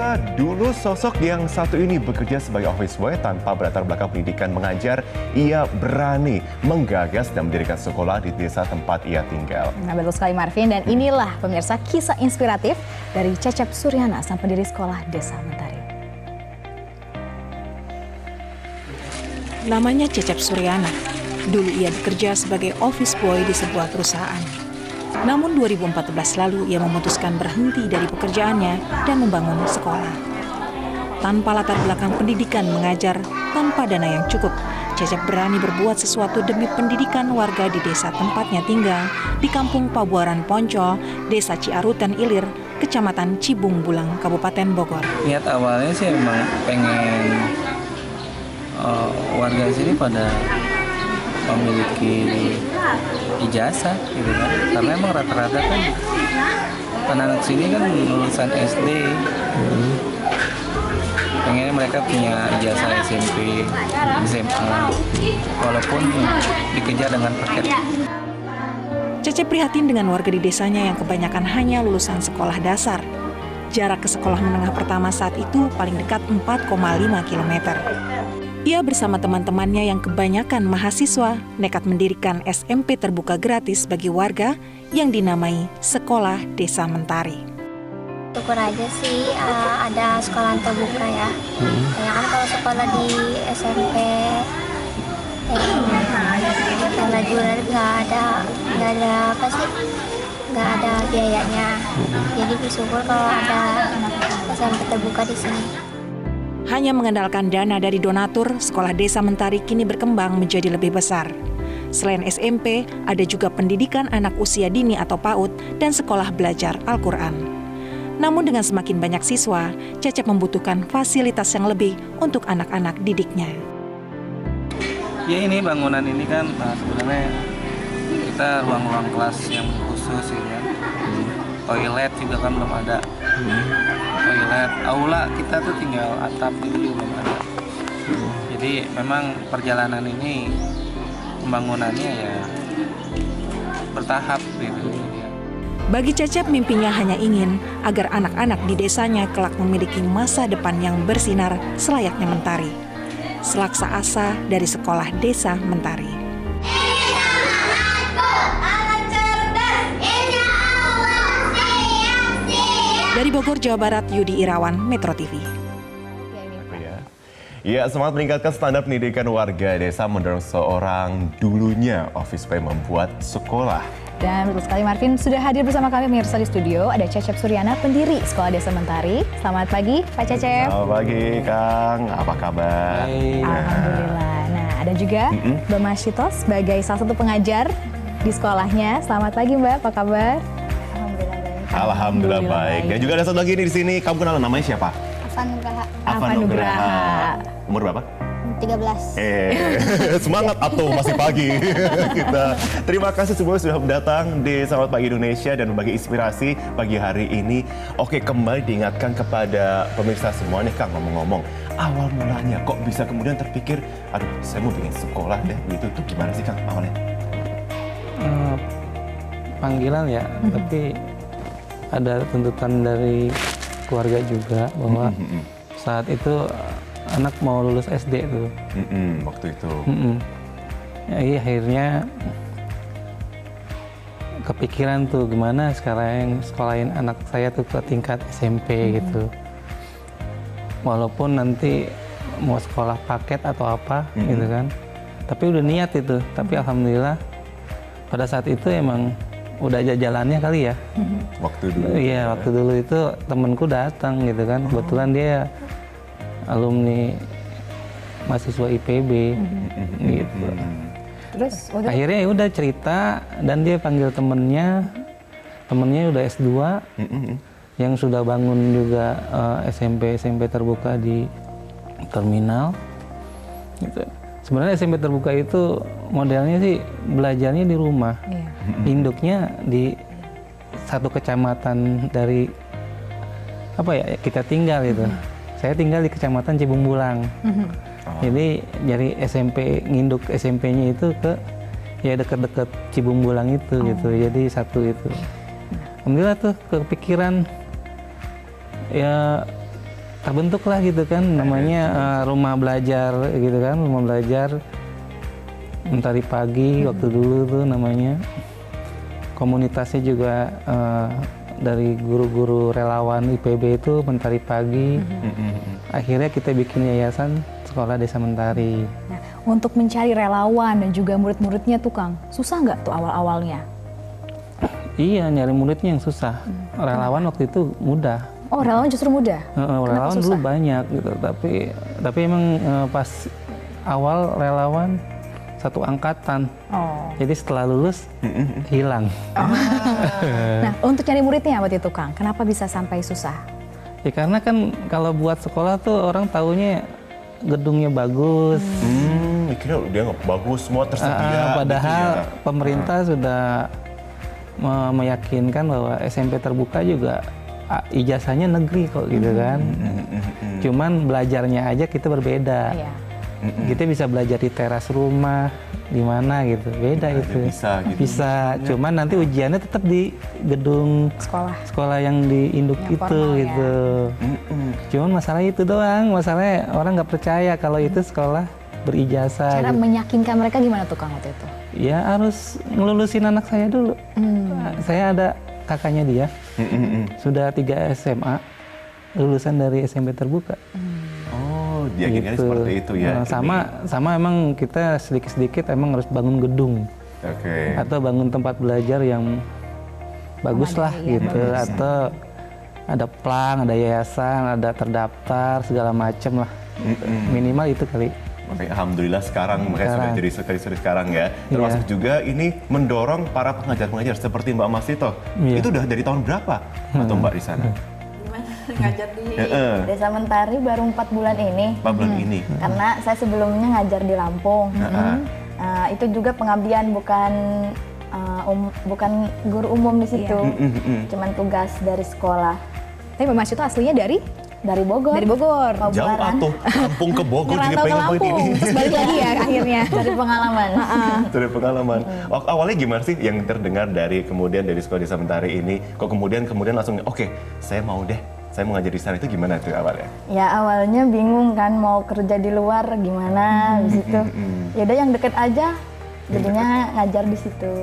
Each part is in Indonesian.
Pemirsa, dulu sosok yang satu ini bekerja sebagai office boy tanpa berlatar belakang pendidikan mengajar. Ia berani menggagas dan mendirikan sekolah di desa tempat ia tinggal. Nah, betul sekali Marvin, dan inilah pemirsa kisah inspiratif dari Cecep Suryana, sang pendiri sekolah Desa Mentari. Namanya Cecep Suryana. Dulu ia bekerja sebagai office boy di sebuah perusahaan. Namun 2014 lalu ia memutuskan berhenti dari pekerjaannya dan membangun sekolah. Tanpa latar belakang pendidikan mengajar, tanpa dana yang cukup, Cecep berani berbuat sesuatu demi pendidikan warga di desa tempatnya tinggal, di Kampung Pabuaran Poncol, Desa Ciarutan Ilir, Kecamatan Cibung Bulang, Kabupaten Bogor. Niat awalnya sih emang pengen warga sini pada memiliki ijazah gitu kan, karena emang rata-rata kan anak-anak sini kan lulusan SD, pengennya mereka punya ijazah SMP, SMA, walaupun dikejar dengan paket. Cecep prihatin dengan warga di desanya yang kebanyakan hanya lulusan sekolah dasar. Jarak ke sekolah menengah pertama saat itu paling dekat 4,5 km. Ia bersama teman-temannya yang kebanyakan mahasiswa nekat mendirikan SMP terbuka gratis bagi warga yang dinamai Sekolah Desa Mentari. Syukur aja sih ada sekolah terbuka ya. Ya kan kalau sekolah di SMP yang reguler nggak ada biayanya. Jadi bersyukur kalau ada SMP terbuka di sini. Hanya mengandalkan dana dari donatur, Sekolah Desa Mentari kini berkembang menjadi lebih besar. Selain SMP, ada juga pendidikan anak usia dini atau PAUD dan sekolah belajar Al-Quran. Namun dengan semakin banyak siswa, Cecep membutuhkan fasilitas yang lebih untuk anak-anak didiknya. Ya ini bangunan ini kan sebenarnya kita ruang-ruang kelas yang khusus ya kan. Toilet juga kan belum ada. Toilet, aula kita tuh tinggal atap gitu belum ada. Jadi memang perjalanan ini pembangunannya ya bertahap gitu. Bagi Cecep, mimpinya hanya ingin agar anak-anak di desanya kelak memiliki masa depan yang bersinar selayaknya Mentari. Selaksa asa dari Sekolah Desa Mentari. Dari Bogor, Jawa Barat, Yudi Irawan, Metro TV. Ya, semangat meningkatkan standar pendidikan warga desa mendorong seorang dulunya office boy membuat sekolah. Dan betul sekali Marvin, sudah hadir bersama kami pemirsa di studio, ada Cecep Suryana, pendiri Sekolah Desa Mentari. Selamat pagi Pak Cecep. Selamat pagi Kang, apa kabar? Hai. Alhamdulillah. Nah, ada juga Mbak Masyito sebagai salah satu pengajar di sekolahnya. Selamat pagi Mbak, apa kabar? Alhamdulillah baik. Dan juga ada satu lagi nih di sini, kamu kenal namanya siapa? Afan Nugraha. Umur berapa? 13. Semangat atau masih pagi kita. Terima kasih semua sudah datang di Selamat Pagi Indonesia dan berbagi inspirasi pagi hari ini. Oke, kembali diingatkan kepada pemirsa semua nih Kang, ngomong-ngomong, awal mulanya kok bisa kemudian terpikir, aduh saya mau bikin sekolah deh, gitu tuh gimana sih Kang awalnya? Panggilan ya, tapi ada tuntutan dari keluarga juga bahwa saat itu anak mau lulus SD tuh. Waktu itu. Ya, akhirnya kepikiran tuh gimana sekarang sekolahin anak saya tuh ke tingkat SMP gitu. Walaupun nanti mau sekolah paket atau apa gitu kan. Tapi udah niat itu. Tapi alhamdulillah pada saat itu emang udah aja jalannya kali ya. Waktu dulu. Iya, waktu dulu itu temenku datang gitu kan. Kebetulan dia alumni mahasiswa IPB gitu. Terus Akhirnya ya udah cerita dan dia panggil temennya udah S2 yang sudah bangun juga SMP terbuka di terminal. Gitu. Sebenarnya SMP terbuka itu modelnya sih belajarnya di rumah. Induknya di satu kecamatan dari apa ya kita tinggal gitu. Saya tinggal di Kecamatan Cibung Bulang. Jadi dari SMP nginduk SMP-nya itu ke ya dekat-dekat Cibung Bulang itu gitu. Jadi satu itu. Alhamdulillah tuh kepikiran ya terbentuk lah gitu kan, namanya rumah belajar gitu kan, rumah belajar Mentari Pagi waktu dulu tuh namanya. Komunitasnya juga dari guru-guru relawan IPB itu Mentari Pagi. Akhirnya kita bikin yayasan Sekolah Desa Mentari. Nah, untuk mencari relawan dan juga murid-muridnya tuh Kang, susah nggak tuh awal-awalnya? Iya, nyari muridnya yang susah. Relawan waktu itu mudah. Oh, relawan justru mudah? Relawan dulu susah? banyak gitu, tapi emang pas awal relawan satu angkatan. Oh. Jadi setelah lulus hilang. Nah, untuk nyari muridnya waktu itu Kang, kenapa bisa sampai susah? Ya karena kan kalau buat sekolah tuh orang taunya gedungnya bagus. Mikirnya dia nggak bagus, semua tersedia. Padahal gitu ya. pemerintah sudah meyakinkan bahwa SMP terbuka juga ijazahnya negeri kok gitu kan. Cuman belajarnya aja kita berbeda. Iya. Kita bisa belajar di teras rumah, di mana gitu, beda itu. Bisa gitu. Bisa, cuman nanti ujiannya tetap di gedung sekolah yang di induk Yang itu formal, gitu. Cuman masalah itu doang, masalahnya orang nggak percaya kalau itu sekolah berijazah. Cara gitu. meyakinkan mereka gimana tuh Kang waktu itu? Ya harus ngelulusin anak saya dulu. Saya ada kakaknya dia, sudah 3 SMA, lulusan dari SMP terbuka. Oh, dia gini seperti itu ya. Sama emang kita sedikit-sedikit emang harus bangun gedung. Oke. Atau bangun tempat belajar yang bagus lah gitu. Atau ada plang, ada yayasan, ada terdaftar, segala macem lah. Minimal itu kali. Makanya alhamdulillah sekarang sudah jadi sekali sekarang ya. Termasuk juga ini mendorong para pengajar-pengajar seperti Mbak Masito. Itu udah dari tahun berapa atau Mbak di sana? Ngajar di Desa Mentari baru 4 bulan ini. 4 bulan ini. Karena saya sebelumnya ngajar di Lampung. Itu juga pengabdian, bukan guru umum di situ. Cuman tugas dari sekolah. Tapi Mbak Mas itu aslinya dari Bogor. Dari Bogor. Jauh atuh, kampung ke Bogor jadi Ngerantau ke pengen main Lampung, ini. terus balik lagi ya akhirnya. Dari pengalaman. Dari pengalaman. Awalnya gimana sih yang terdengar dari kemudian dari Sekolah Desa Mentari ini? Kok kemudian langsung oke, saya mau deh. Saya mau ngajar di sana, itu gimana tuh awalnya? Ya awalnya bingung kan mau kerja di luar gimana di situ. Ya udah yang deket aja. Jadinya ngajar di situ.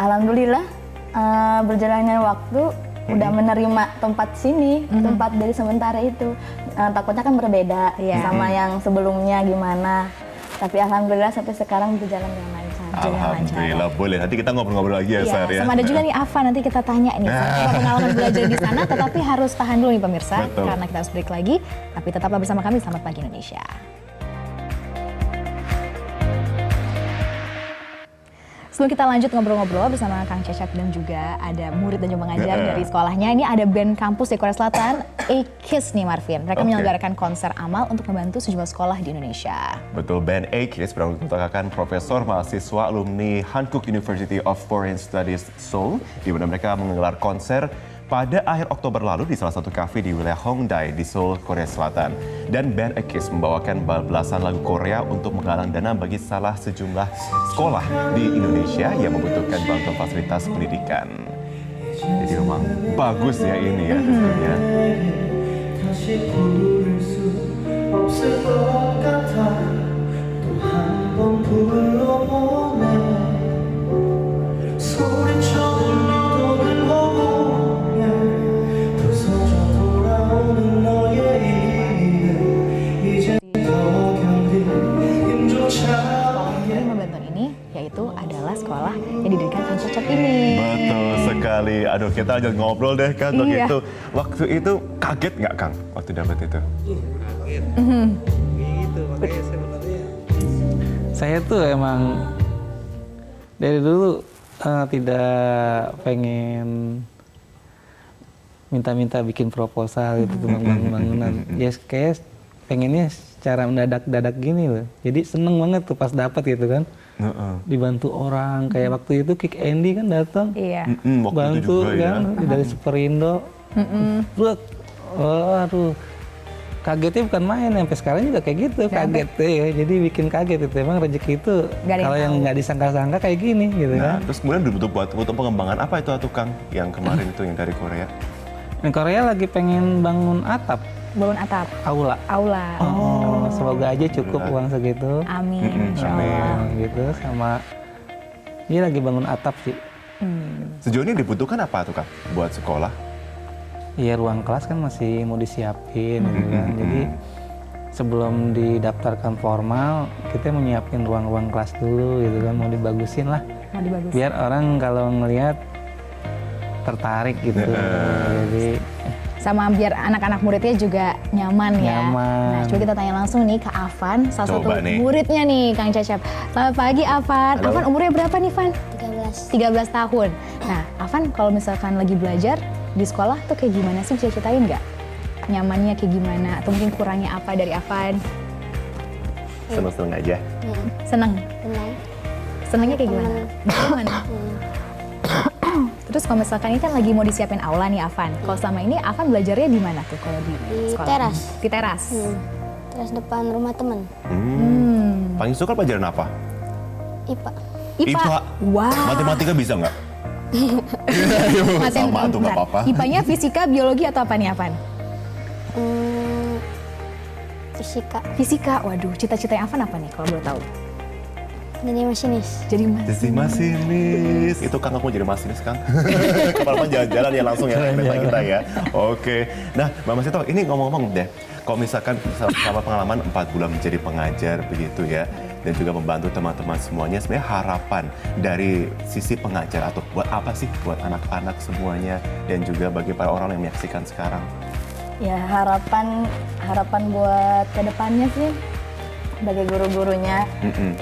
Alhamdulillah berjalannya waktu udah menerima tempat sini, tempat dari sementara itu. Takutnya kan berbeda sama yang sebelumnya gimana. Tapi alhamdulillah sampai sekarang berjalan dengan lancar. Alhamdulillah, boleh. Nanti kita ngobrol-ngobrol lagi ya, Sar ya. Sama ada juga nih Ava, nanti kita tanya nih sama pengalaman belajar di sana, tetapi harus tahan dulu nih pemirsa, Betul. karena kita harus break lagi. Tapi tetaplah bersama kami, Selamat Pagi Indonesia. Sebelum kita lanjut ngobrol-ngobrol bersama Kang Cecep dan juga ada murid dan juga pengajar dari sekolahnya. Ini ada band kampus di Korea Selatan, A-Kiss nih Marvin. Mereka menyelenggarakan konser amal untuk membantu sejumlah sekolah di Indonesia. Betul, band A-Kiss beranggotakan profesor mahasiswa alumni Hankook University of Foreign Studies Seoul, di mana mereka menggelar konser pada akhir Oktober lalu di salah satu kafe di wilayah Hongdae di Seoul, Korea Selatan. Dan band A-Kiss membawakan belasan lagu Korea untuk menggalang dana bagi salah sejumlah sekolah di Indonesia yang membutuhkan bantuan fasilitas pendidikan. Jadi memang bagus ya ini ya tentunya. 다시 부를 수 없을 것 같아 또 한 번 불러보네 소리쳐 들리도는 허공에 부서져 돌아오는 너의 일에 이제 더 견딜 힘조차 Yang membantu ini yaitu adalah sekolah yang didirikan Kang Cecep ini. Betul sekali. Aduh, kita lanjut ngobrol deh kan waktu Iya. itu. Waktu itu kaget nggak Kang waktu dapat itu? Saya tuh emang dari dulu tidak pengen minta-minta bikin proposal gitu tentang bangunan. Ya kayak pengennya secara mendadak-dadak gini loh. Jadi seneng banget tuh pas dapat gitu kan. Dibantu orang kayak waktu itu Kick Andy kan datang. Iya. Waktu Bantu itu juga kan ya. dari Superindo. Aduh. Kagetnya bukan main, sampai sekarang juga kayak gitu, kaget ya. Jadi bikin kaget itu. Emang rezeki itu Nggak ada yang kalau yang tahu. nggak disangka-sangka kayak gini gitu Nah, kan. terus kemudian butuh pengembangan apa itu Kang yang kemarin itu yang dari Korea? Nah, Korea lagi pengen bangun atap. bangun atap, Aula. aula. Semoga aja cukup uang segitu. Amin, insya Allah. Gitu sama ini lagi bangun atap sih. Sejauh ini dibutuhkan apa tuh Kang buat sekolah? Iya ruang kelas kan masih mau disiapin gitu kan. Jadi sebelum didaftarkan formal kita menyiapin ruang-ruang kelas dulu gitu kan, mau dibagusin lah. Mau dibagus. Biar orang kalau ngelihat tertarik gitu. Jadi Sama biar anak-anak muridnya juga nyaman ya. Nyaman. Nah, coba kita tanya langsung nih ke Afan, salah Coba satu nih. muridnya nih, Kang Cecep. Selamat pagi, Afan. Halo. Afan umurnya berapa nih, Van? 13. 13 tahun. Nah, Afan kalau misalkan lagi belajar di sekolah tuh kayak gimana sih? Bisa ceritain nggak? Nyamannya kayak gimana? Atau mungkin kurangnya apa dari Afan? Seneng-seneng aja. Seneng? Tenang. Senengnya kayak gimana? Teman. Terus kalau misalkan ini kan lagi mau disiapin aula nih, Afan. Kalau selama ini Afan belajarnya di mana tuh kalau di sekolah? teras. Di teras. Terus depan rumah teman. Paling suka pelajaran apa? IPA. IPA. Wow. Matematika bisa nggak? Sama tuh nggak Bentar. apa-apa. IPA-nya fisika, biologi atau apa nih, Afan? Fisika. Fisika. Waduh, cita-citanya Afan apa nih kalau boleh tahu? Jadi masinis. Jadi mas. Jadi masinis. Itu Kang, aku mau jadi masinis Kang. Kapan-kapan jalan-jalan ya langsung ya peta kita ya. Oke. Nah Mbak Masito, ini ngomong-ngomong deh. Kalau misalkan selama pengalaman 4 bulan menjadi pengajar begitu ya. Dan juga membantu teman-teman semuanya. Sebenarnya harapan dari sisi pengajar atau buat apa sih buat anak-anak semuanya. Dan juga bagi para orang yang menyaksikan sekarang. Ya harapan buat kedepannya sih bagi guru-gurunya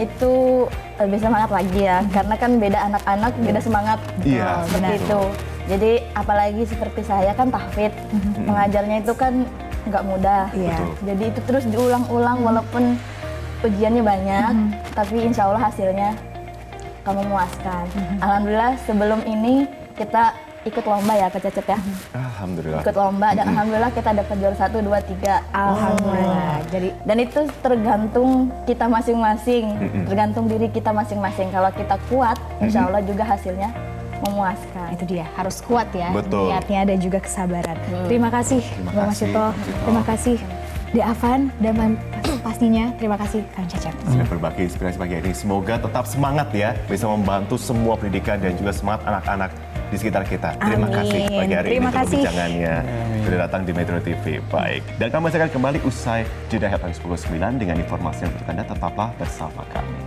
itu lebih semangat lagi ya, karena kan beda anak-anak beda semangat. Iya, Seperti betul. itu. Jadi apalagi seperti saya kan tahfidz, mengajarnya itu kan nggak mudah. Iya. Betul. Jadi itu terus diulang-ulang walaupun ujiannya banyak, tapi insya Allah hasilnya kamu memuaskan. Alhamdulillah sebelum ini kita ikut lomba ya Kak Cecep ya. Alhamdulillah. Ikut lomba dan alhamdulillah kita dapat juara 1, 2, 3. Alhamdulillah. Jadi Dan itu tergantung kita masing-masing, tergantung diri kita masing-masing. Kalau kita kuat, insya Allah juga hasilnya memuaskan. itu dia, harus kuat ya Betul. niatnya dan juga kesabaran. Terima kasih Mbak kasih, Masito. Masito. Terima kasih De Afan dan pastinya terima kasih Kang Cecep. Sudah berbagi inspirasi pagi ini. Semoga tetap semangat ya, bisa membantu semua pendidikan dan juga semangat anak-anak di sekitar kita. Terima Amin. kasih pagi hari Terima ini untuk kasih. perbincangannya. Sudah datang di Metro TV. Baik. Dan kami masih akan kembali usai jeda Headline 10.9 dengan informasi yang untuk Anda. Tetaplah bersama kami.